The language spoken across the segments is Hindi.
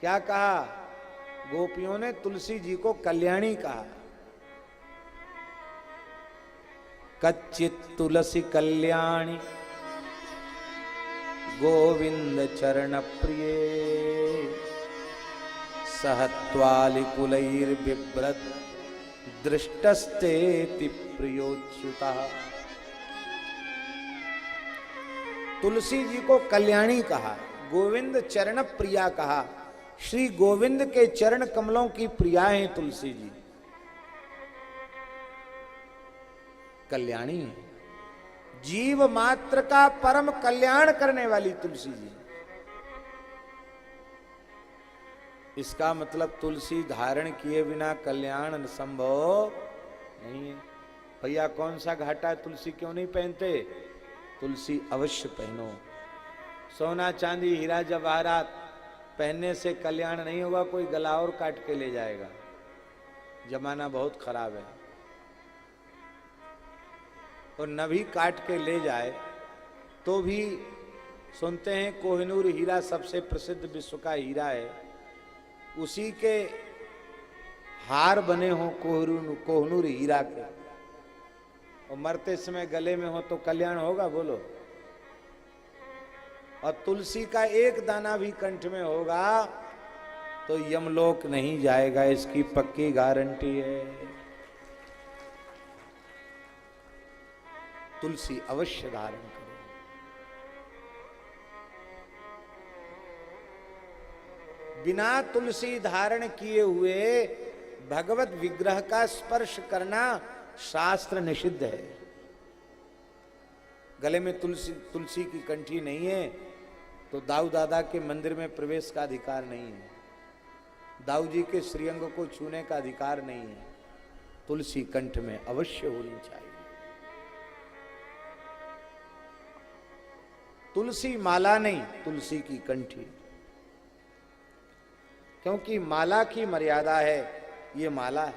क्या कहा? गोपियों ने तुलसी जी को कल्याणी कहा। कच्चित तुलसी कल्याणी गोविंद चरण प्रिय सहत्वालिकुलैर्बिभ्रत् दृष्टस्तेति प्रियोच्युता। तुलसी जी को कल्याणी कहा, गोविंद चरण प्रिया कहा। श्री गोविंद के चरण कमलों की प्रिया हैं तुलसी जी, कल्याणी है। जीव मात्र का परम कल्याण करने वाली तुलसी जी। इसका मतलब तुलसी धारण किए बिना कल्याण संभव नहीं है। भैया कौन सा घाटा है, तुलसी क्यों नहीं पहनते? तुलसी अवश्य पहनो। सोना चांदी हीरा जवाहरात पहनने से कल्याण नहीं होगा, कोई गला और काट के ले जाएगा। जमाना बहुत खराब है। और न भी काट के ले जाए तो भी सुनते हैं कोहिनूर हीरा सबसे प्रसिद्ध विश्व का हीरा है, उसी के हार बने हों कोहिनूर हीरा के, और मरते समय गले में हो तो कल्याण होगा? बोलो। और तुलसी का एक दाना भी कंठ में होगा तो यमलोक नहीं जाएगा, इसकी पक्की गारंटी है। तुलसी अवश्य धारण करो। बिना तुलसी धारण किए हुए भगवत विग्रह का स्पर्श करना शास्त्र निषिद्ध है। गले में तुलसी की कंठी नहीं है तो दाऊ दादा के मंदिर में प्रवेश का अधिकार नहीं है, दाऊ जी के श्रीअंग को छूने का अधिकार नहीं है। तुलसी कंठ में अवश्य होनी चाहिए। तुलसी माला नहीं, तुलसी की कंठी, क्योंकि माला की मर्यादा है। ये माला है,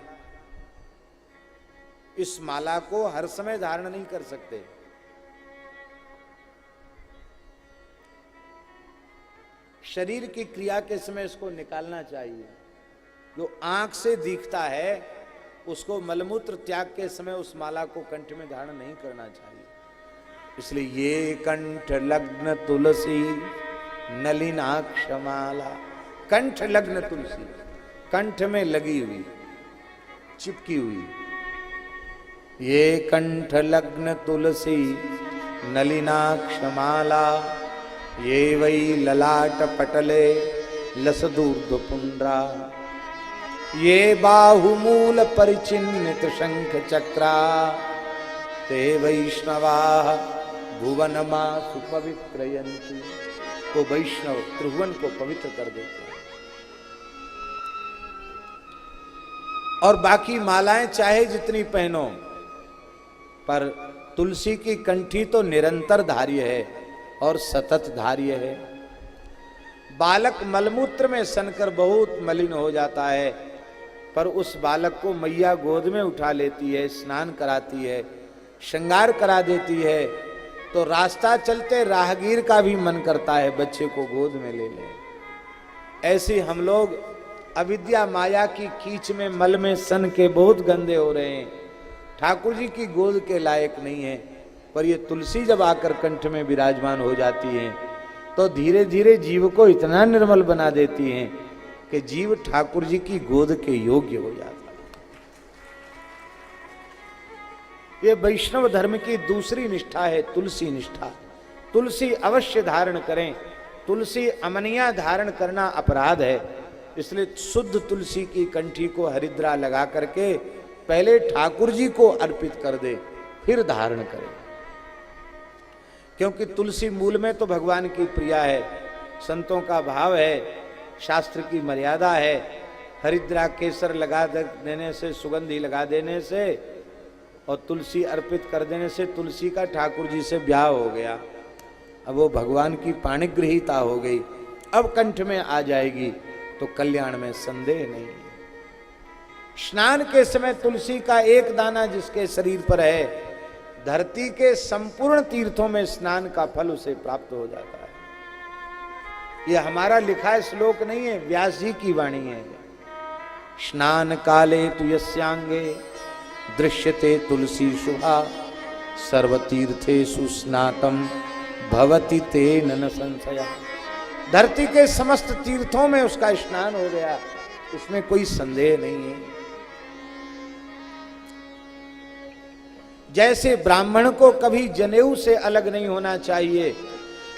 इस माला को हर समय धारण नहीं कर सकते। शरीर की क्रिया के समय इसको निकालना चाहिए। जो आंख से दिखता है उसको मलमूत्र त्याग के समय उस माला को कंठ में धारण नहीं करना चाहिए। इसलिए ये कंठ लग्न तुलसी नलिनाक्ष माला, कंठ लग्न तुलसी, कंठ में लगी हुई, चिपकी हुई। ये कंठ लग्न तुलसी नलिनाक्ष माला, ये वै ललाट पटले लसदूर्ध्व पुंड्रा, ये बाहुमूल परिचिन्नित शंख चक्रा, ते वैष्णवा भुवन मां सुपवित्रयन्ति। को वैष्णव त्रिभुवन को पवित्र कर देते हैं। और बाकी मालाएं चाहे जितनी पहनो, पर तुलसी की कंठी तो निरंतर धार्य है और सतत धार्य है। बालक मलमूत्र में सनकर बहुत मलिन हो जाता है, पर उस बालक को मैया गोद में उठा लेती है, स्नान कराती है, श्रृंगार करा देती है, तो रास्ता चलते राहगीर का भी मन करता है बच्चे को गोद में ले ले। ऐसे हम लोग अविद्या माया की कीच में मल में सन के बहुत गंदे हो रहे हैं, ठाकुर जी की गोद के लायक नहीं है। पर ये तुलसी जब आकर कंठ में विराजमान हो जाती है तो धीरे धीरे जीव को इतना निर्मल बना देती हैं कि जीव ठाकुर जी की गोद के योग्य हो जाता है। ये वैष्णव धर्म की दूसरी निष्ठा है, तुलसी निष्ठा। तुलसी अवश्य धारण करें। तुलसी अमनिया धारण करना अपराध है, इसलिए शुद्ध तुलसी की कंठी को हरिद्रा लगा करके पहले ठाकुर जी को अर्पित कर दे, फिर धारण करें। क्योंकि तुलसी मूल में तो भगवान की प्रिया है, संतों का भाव है, शास्त्र की मर्यादा है। हरिद्रा केसर लगा देने से, सुगंधी लगा देने से और तुलसी अर्पित कर देने से तुलसी का ठाकुर जी से ब्याह हो गया। अब वो भगवान की पाणिग्रहीता हो गई, अब कंठ में आ जाएगी तो कल्याण में संदेह नहीं। स्नान के समय तुलसी का एक दाना जिसके शरीर पर है, धरती के संपूर्ण तीर्थों में स्नान का फल उसे प्राप्त हो जाता है। ये हमारा लिखा श्लोक नहीं है, व्यास जी की वाणी है। स्नान काले तु यस्यांगे दृश्यते तुलसी शुभा सर्वतीर्थेषु स्नातम भवति तेन न संशय। धरती के समस्त तीर्थों में उसका स्नान हो गया, उसमें कोई संदेह नहीं है। जैसे ब्राह्मण को कभी जनेऊ से अलग नहीं होना चाहिए,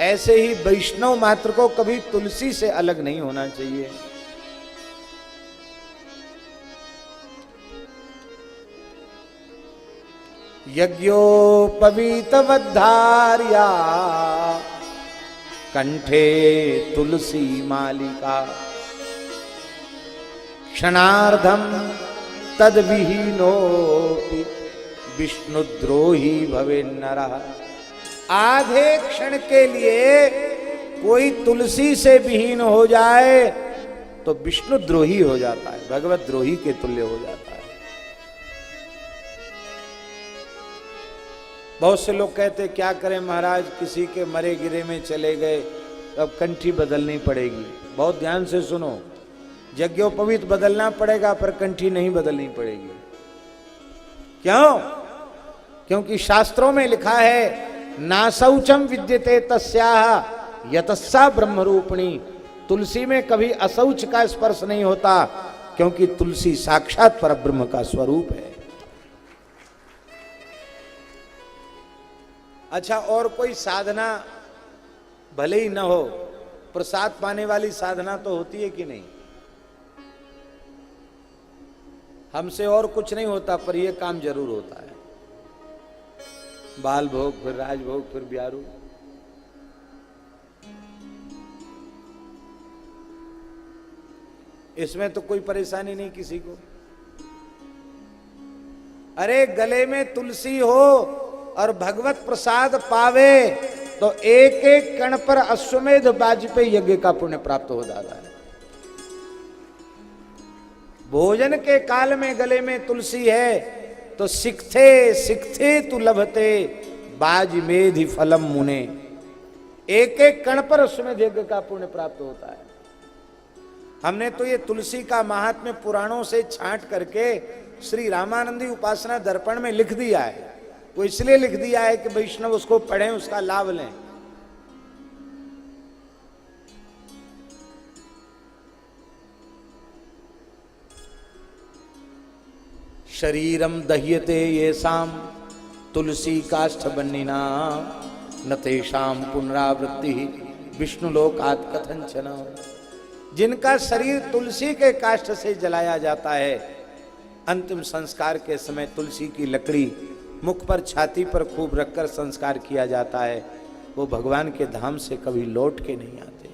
ऐसे ही वैष्णव मात्र को कभी तुलसी से अलग नहीं होना चाहिए। यज्ञोपवीतवद्धार्या कंठे तुलसी मालिका क्षणार्धम तद विहीनोपि विष्णुद्रोही भवे नरः। आधे क्षण के लिए कोई तुलसी से विहीन हो जाए तो विष्णुद्रोही हो जाता है, भगवत द्रोही के तुल्य हो जाता है। बहुत से लोग कहते क्या करें महाराज, किसी के मरे गिरे में चले गए, अब कंठी बदलनी पड़ेगी। बहुत ध्यान से सुनो, यज्ञोपवीत बदलना पड़ेगा पर कंठी नहीं बदलनी पड़ेगी। क्यों? क्योंकि शास्त्रों में लिखा है नाशौचम विद्यते तस्याः यतस्सा ब्रह्मरूपिणी। तुलसी में कभी अशौच का स्पर्श नहीं होता, क्योंकि तुलसी साक्षात परब्रह्म का स्वरूप है। अच्छा, और कोई साधना भले ही न हो, प्रसाद पाने वाली साधना तो होती है कि नहीं? हमसे और कुछ नहीं होता, पर यह काम जरूर होता है। बाल भोग, फिर राजभोग, फिर ब्यारू। इसमें तो कोई परेशानी नहीं किसी को। अरे गले में तुलसी हो और भगवत प्रसाद पावे तो एक एक कण पर अश्वमेध वाजपेयी यज्ञ का पुण्य प्राप्त हो जाता है। भोजन के काल में गले में तुलसी है तो सिक्थे सिक्थे तु लभते बाज मेधि फलम मुने। एक एक कण पर अश्वमेध यज्ञ का पुण्य प्राप्त होता है। हमने तो ये तुलसी का महात्म्य पुराणों से छांट करके श्री रामानंदी उपासना दर्पण में लिख दिया है। वो इसलिए लिख दिया है कि वैष्णव उसको पढ़ें, उसका लाभ लें। शरीरम दह्यते येषाम तुलसी काष्ठ बन्निना न तेषाम पुनरावृत्ति विष्णुलोकात् कथंचन। जिनका शरीर तुलसी के काष्ठ से जलाया जाता है, अंतिम संस्कार के समय तुलसी की लकड़ी मुख पर छाती पर खूब रखकर संस्कार किया जाता है, वो भगवान के धाम से कभी लौट के नहीं आते।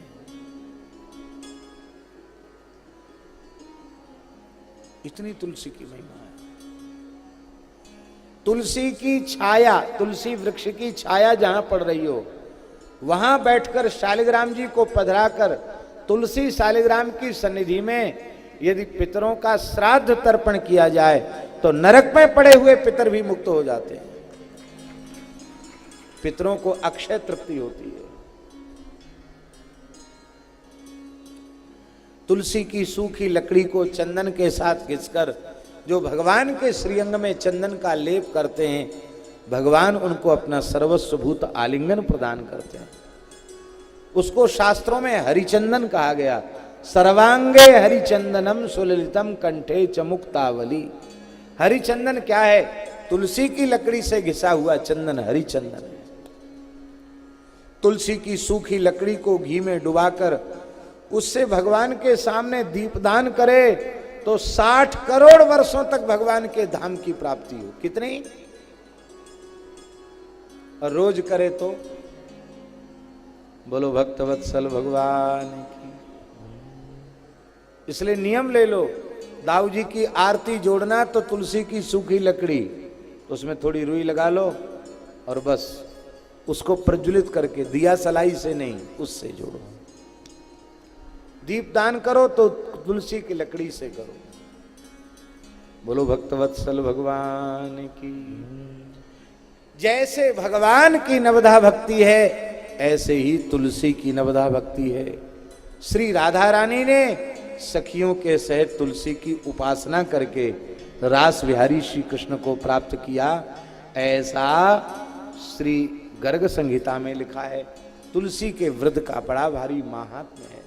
इतनी तुलसी की महिमा है। तुलसी की छाया, तुलसी वृक्ष की छाया जहां पड़ रही हो, वहां बैठकर शालिग्राम जी को पधराकर तुलसी शालिग्राम की सन्निधि में यदि पितरों का श्राद्ध तर्पण किया जाए तो नरक में पड़े हुए पितर भी मुक्त हो जाते हैं। पितरों को अक्षय तृप्ति होती है। तुलसी की सूखी लकड़ी को चंदन के साथ घिसकर जो भगवान के श्रीअंग में चंदन का लेप करते हैं, भगवान उनको अपना सर्वस्वभूत आलिंगन प्रदान करते हैं। उसको शास्त्रों में हरिचंदन कहा गया। सर्वांगे हरिचंदनम सुललितम कंठे चमुक्तावली। हरिचंदन क्या है? तुलसी की लकड़ी से घिसा हुआ चंदन हरिचंदन है। तुलसी की सूखी लकड़ी को घी में डुबाकर उससे भगवान के सामने दीपदान करे तो 60 करोड़ वर्षों तक भगवान के धाम की प्राप्ति हो। कितनी? और रोज करे तो बोलो भक्तवत्सल भगवान की। इसलिए नियम ले लो, दाऊ जी की आरती जोड़ना तो तुलसी की सूखी लकड़ी, उसमें थोड़ी रुई लगा लो और बस उसको प्रज्वलित करके, दिया सलाई से नहीं, उससे जोड़ो। दीपदान करो तो तुलसी की लकड़ी से करो। बोलो भक्तवत्सल भगवान की। जैसे भगवान की नवधा भक्ति है, ऐसे ही तुलसी की नवधा भक्ति है। श्री राधा रानी ने सखियों के सहित तुलसी की उपासना करके रास विहारी श्री कृष्ण को प्राप्त किया, ऐसा श्री गर्ग संहिता में लिखा है। तुलसी के वृद्ध का बड़ा भारी महात्म्य है।